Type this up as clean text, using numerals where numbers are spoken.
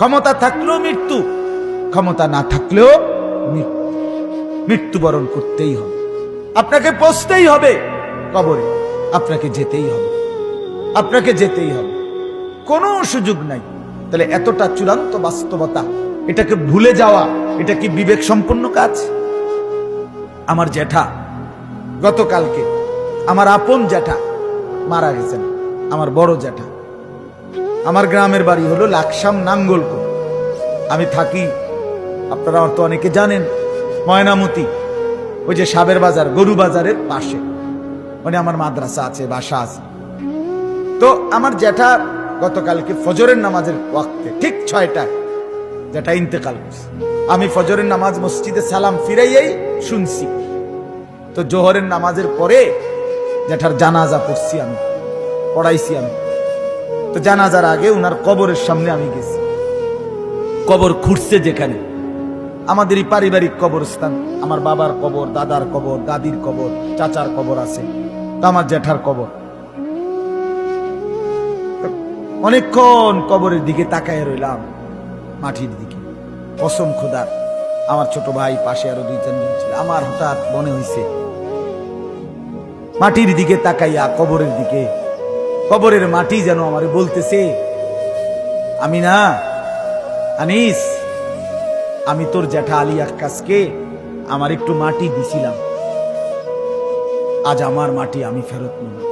ক্ষমতা থাকলেও মৃত্যু, ক্ষমতা না থাকলেও মৃত্যুবরণ করতেই হবে। আপনাকে পৌঁছতেই হবে কবরে, আপনাকে যেতেই হবে, আপনাকে যেতেই হবে, কোনো সুযোগ নাই। তাহলে এতটা চূড়ান্ত বাস্তবতা, এটাকে ভুলে যাওয়া, এটা কি বিবেক সম্পন্ন কাজ? আমার জ্যাঠা গতকালকে, আমার আপন জ্যাঠা মারা গেছেন, আমার বড় জ্যাঠা। আমার গ্রামের বাড়ি হলো লাকসাম নাঙ্গলকোট। আমি থাকি, আপনারা তো অনেকে জানেন, ময়নামতি, ওই যে সাবের বাজার, গরু বাজারের পাশে, মানে আমার মাদ্রাসা আছে, বাসা আছে। তো আমার জ্যাঠা গতকালকে ফজরের নামাজের ওয়াক্তে ঠিক 6টায় জ্যাঠা ইন্তেকাল করছে। আমি ফজরের নামাজ মসজিদে সালাম ফিরাইয়াই শুনছি। তো জোহরের নামাজের পরে জ্যাঠার জানাজা পড়ছি, আমি পড়াইছি। আমি তো জানাজার আগে উনার কবরের সামনে আমি গেছি। কবর খুঁড়ছে যেখানে, আমাদেরই পারিবারিক কবরস্থান, আমার বাবার কবর, দাদার কবর, দাদির কবর, চাচার কবর আছে, তো আমার জ্যাঠার কবর। অনেকক্ষণ কবরের দিকে তাকায় রইলাম, মাটির দিকে। কসম খোদার, আমার ছোট ভাই পাশে আরো 2-3 জন ছিল। আমার হঠাৎ মনে হইছে, মাটির দিকে তাকাইয়া কবরের দিকে, কবরের মাটি যেন আমারে বলতেছে, আমি না আনিস, আমি তোর জ্যাঠা আলী আক্কাসকে আমার একটু মাটি দিছিলাম, আজ আমার মাটি আমি ফেরত নেব।